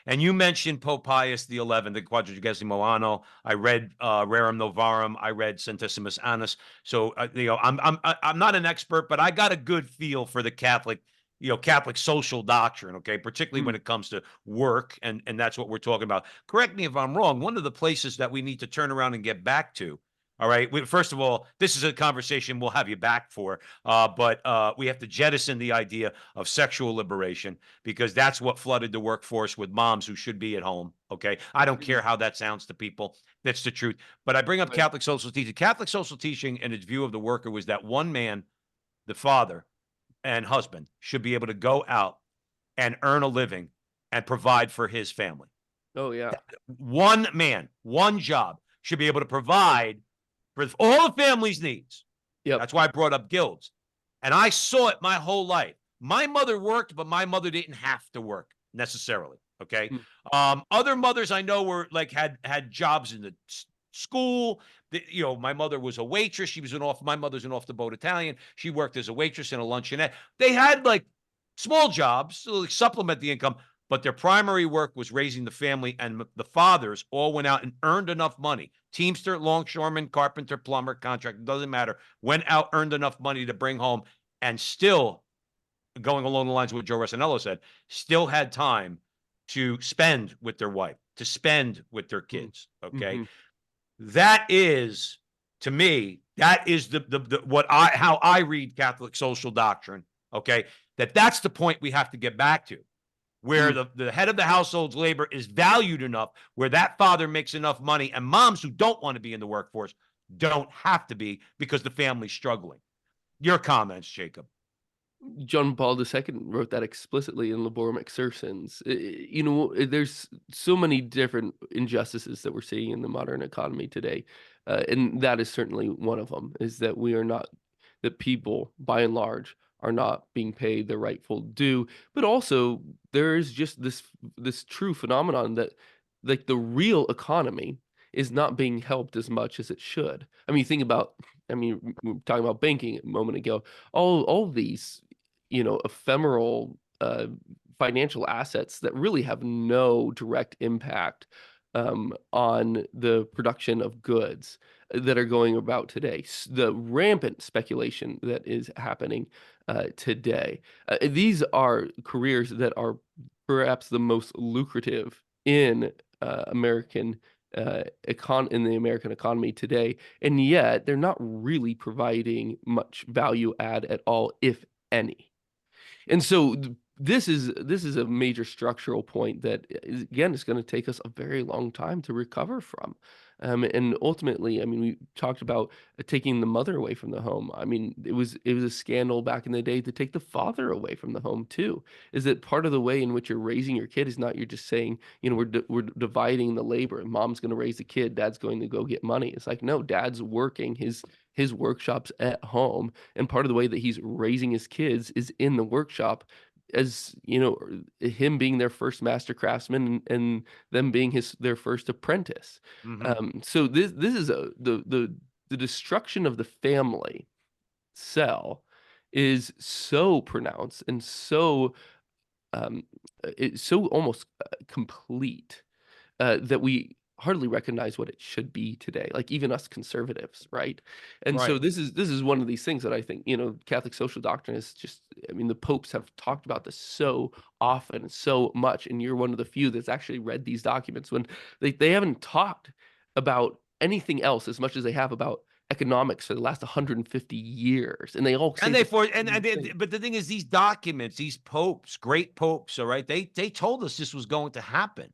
And you mentioned Pope Pius XI, the Quadragesimo Anno. I read Rerum Novarum. I read Centesimus Annus. So I'm not an expert, but I got a good feel for the Catholic social doctrine. Okay, particularly when it comes to work, and that's what we're talking about. Correct me if I'm wrong. One of the places that we need to turn around and get back to. All right. First of all, this is a conversation we'll have you back for, but we have to jettison the idea of sexual liberation, because that's what flooded the workforce with moms who should be at home. Okay. I don't care how that sounds to people. That's the truth. But I bring up Right. Catholic social teaching. Catholic social teaching and its view of the worker was that one man, the father and husband, should be able to go out and earn a living and provide for his family. Oh yeah. One man, one job should be able to provide for all the family's needs. Yep. That's why I brought up guilds. And I saw it my whole life. My mother worked, but my mother didn't have to work necessarily. Okay. Other mothers I know were like had jobs in the school. My mother was a waitress. My mother's an off the boat Italian. She worked as a waitress in a luncheonette. They had like small jobs to supplement the income, but their primary work was raising the family. And the fathers all went out and earned enough money. Teamster, longshoreman, carpenter, plumber, contractor, doesn't matter. Went out, earned enough money to bring home, and still, going along the lines of what Joe Resinello said, still had time to spend with their wife, to spend with their kids. Okay. That is, to me, that is how I read Catholic social doctrine. Okay. That's the point we have to get back to, where the head of the household's labor is valued enough, where that father makes enough money, and moms who don't want to be in the workforce don't have to be because the family's struggling. Your comments, Jacob. John Paul II wrote that explicitly in Laborum Exercens. There's so many different injustices that we're seeing in the modern economy today, and that is certainly one of them. Is that that people, by and large, are not being paid their rightful due, but also there is just this true phenomenon that, like, the real economy is not being helped as much as it should. I mean, we were talking about banking a moment ago. All these, ephemeral financial assets that really have no direct impact on the production of goods that are going about today. The rampant speculation that is happening today. These are careers that are perhaps the most lucrative in American in the American economy today, and yet they're not really providing much value add at all, if any. And so this is a major structural point that again is going to take us a very long time to recover from. And ultimately, I mean, we talked about taking the mother away from the home. I mean, it was a scandal back in the day to take the father away from the home too. Is that part of the way in which you're raising your kid is not you're just saying, we're dividing the labor. Mom's going to raise the kid, dad's going to go get money. It's like, no, dad's working his workshops at home, and part of the way that he's raising his kids is in the workshop, as you know, him being their first master craftsman and them being their first apprentice. Mhm. So this is the destruction of the family cell is so pronounced and so it's so almost complete that we hardly recognize what it should be today, like even us conservatives, right? And so Right. this is one of these things that I think, Catholic social doctrine is just, I mean, the popes have talked about this so often, so much, and you're one of the few that's actually read these documents when they haven't talked about anything else as much as they have about economics for the last 150 years, and they all say And they the for same they, thing. but the thing is, these documents, these popes, great popes, all right, they told us this was going to happen.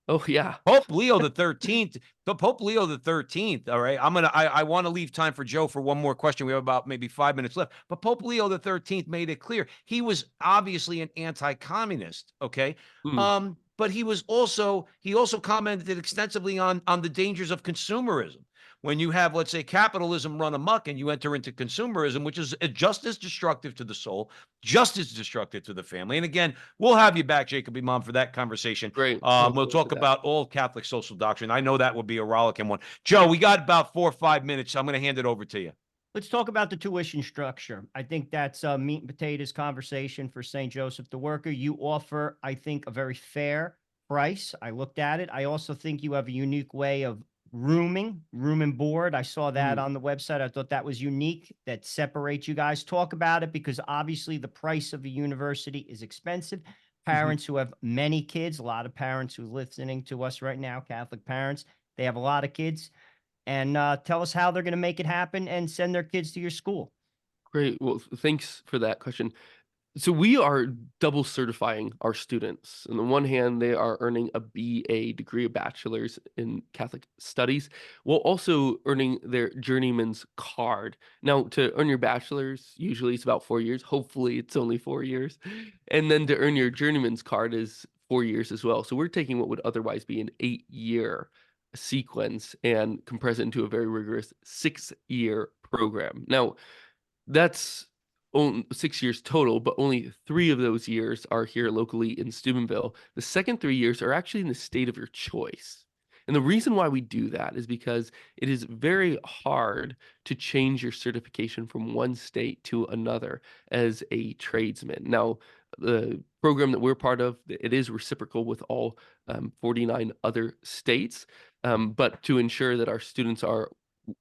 Oh yeah. Pope Leo the 13th, the Pope Leo the 13th. All right. I want to leave time for Joe for one more question. We have about maybe 5 minutes left. But Pope Leo the 13th made it clear he was obviously an anti-communist. Okay. Mm, But he also commented extensively on the dangers of consumerism. When you have, let's say, capitalism run amok and you enter into consumerism, which is just as destructive to the soul, just as destructive to the family. And again, we'll have you back, Jacob Imam, for that conversation. great. Look We'll forward to talk that. about all Catholic social doctrine. I know that would be a rollicking one. Joe, we got about 4 or 5 minutes. So I'm going to hand it over to you. Let's talk about the tuition structure. I think that's a meat and potatoes conversation for St. Joseph the Worker. You offer, I think, a very fair price. I looked at it. I also think you have a unique way of room and board. I saw that Mm, on the website. I thought that was unique. That separates you guys. Talk about it, because obviously the price of a university is expensive. mhm. Parents who have many kids, a lot of parents who are listening to us right now, Catholic parents, they have a lot of kids, and tell us how they're going to make it happen and send their kids to your school. Great. Well, thanks for that question. So we are double certifying our students. On the one hand, they are earning a BA degree, a bachelor's in Catholic studies, while also earning their journeyman's card. Now, to earn your bachelor's, usually it's about 4 years. Hopefully, it's only 4 years. And then to earn your journeyman's card is 4 years as well. So we're taking what would otherwise be an 8-year sequence and compress it into a very rigorous 6-year program. Now, that's 6 years total, but only 3 of those years are here locally in Steubenville. The second 3 years are actually in the state of your choice. And the reason why we do that is because it is very hard to change your certification from one state to another as a tradesman. Now, the program that we're part of, it is reciprocal with all 49 other states, but to ensure that our students are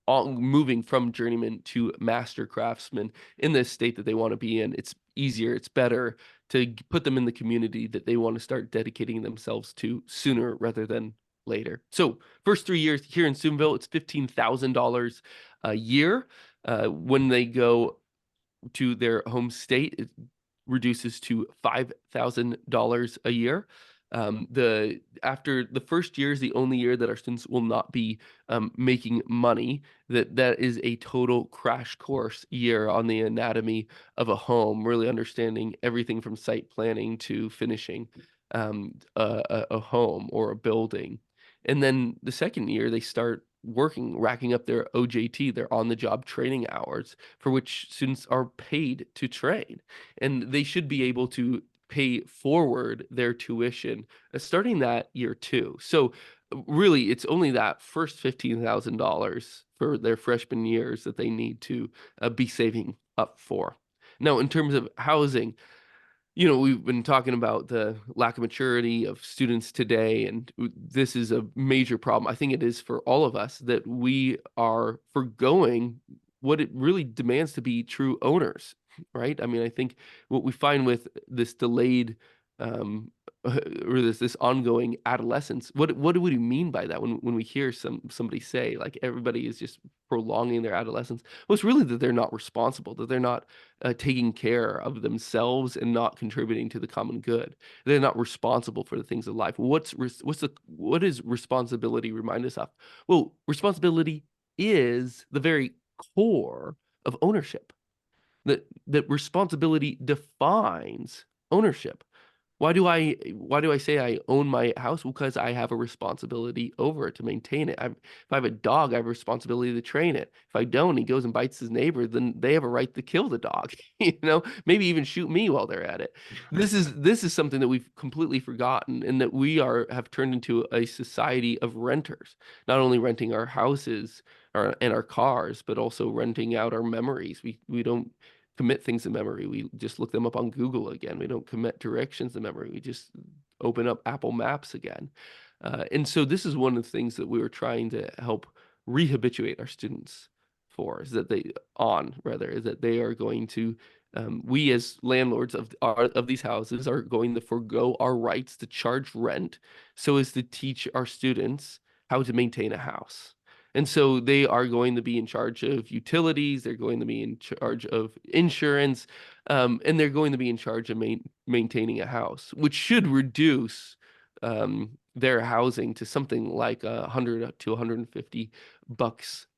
all moving from journeyman to master craftsman in the state that they want to be in, it's easier, it's better to put them in the community that they want to start dedicating themselves to sooner rather than later. So first 3 years here in Steubenville, it's $15,000 a year. When they go to their home state, it reduces to $5,000 a year. The After the first year is the only year that our students will not be making money. That is a total crash course year on the anatomy of a home, really understanding everything from site planning to finishing a home or a building. And then the second year, they start working, racking up their OJT, their on the job training hours, for which students are paid to train. And they should be able to pay forward their tuition starting that year too. So really, it's only that first $15,000 for their freshman years that they need to be saving up for. Now, in terms of housing, we've been talking about the lack of maturity of students today, and this is a major problem. I think it is for all of us that we are forgoing what it really demands to be true owners, right? I mean, I think what we find with this delayed um, or this ongoing adolescence, what do we mean by that when we hear somebody say like everybody is just prolonging their adolescence? Well, it's really that they're not responsible, that they're not taking care of themselves and not contributing to the common good. They're not responsible for the things of life. What does responsibility remind us of? Well, responsibility is the very core of ownership. That responsibility defines ownership. Why do I say I own my house? Because I have a responsibility over it to maintain it. If I have a dog, I have a responsibility to train it. If I don't, he goes and bites his neighbor, then they have a right to kill the dog. Maybe even shoot me while they're at it. This is something that we've completely forgotten, and that we have turned into a society of renters, not only renting our houses and our cars, but also renting out our memories. We don't commit things in memory. We just look them up on Google again. We don't commit directions in memory. We just open up Apple Maps again. And so this is one of the things that we were trying to help rehabituate our students for, is that they are going to, we as landlords of these houses are going to forego our rights to charge rent so as to teach our students how to maintain a house. And so they are going to be in charge of utilities, they're going to be in charge of insurance, and they're going to be in charge of maintaining a house, which should reduce their housing to something like $100 to $150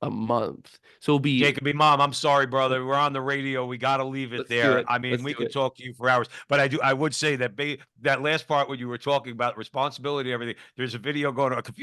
a month. So it'll be Jacob, Imam, I'm sorry, brother. We're on the radio. We got to leave it let's do there. it. I mean, Let's we do could it. talk to you for hours, but I would say that that last part when you were talking about responsibility and everything, there's a few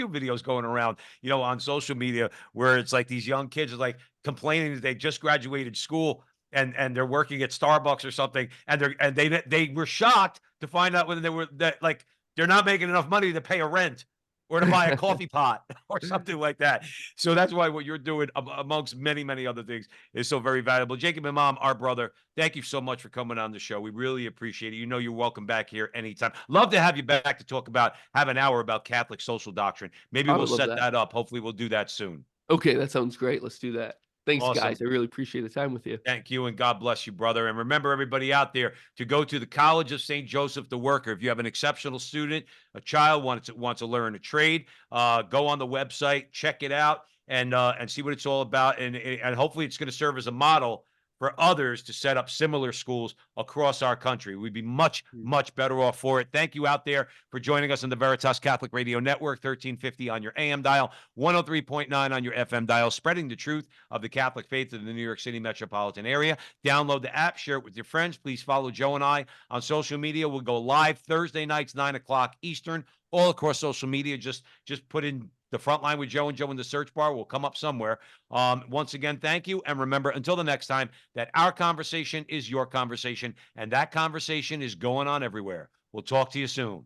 videos going around, on social media where it's like these young kids are like complaining that they just graduated school and they're working at Starbucks or something, and they were shocked to find out when they're not making enough money to pay a rent or to buy a coffee pot or something like that. So that's why what you're doing, amongst many, many other things, is so very valuable. Jacob and Mom, our brother, thank you so much for coming on the show. We really appreciate it. You're welcome back here anytime. Love to have you back to have an hour about Catholic social doctrine. Maybe I we'll would love set that. that up. Hopefully we'll do that soon. Okay, that sounds great. Let's do that. Thanks, Awesome. guys. I really appreciate the time with you. Thank you, and God bless you, brother. And remember, everybody out there, to go to the College of St. Joseph the Worker. If you have an exceptional student, a child wants to learn a trade, go on the website, check it out, and see what it's all about. And hopefully, it's going to serve as a model for others to set up similar schools across our country. We'd be much, much better off for it. Thank you out there for joining us on the Veritas Catholic Radio Network, 1350 on your AM dial, 103.9 on your FM dial, spreading the truth of the Catholic faith in the New York City metropolitan area. Download the app, share it with your friends. Please follow Joe and I on social media. We'll go live Thursday nights, 9 o'clock Eastern, all across social media. Just put in the front line with Joe and Joe in the search bar will come up somewhere. Once again, thank you. And remember, until the next time, that our conversation is your conversation, and that conversation is going on everywhere. We'll talk to you soon.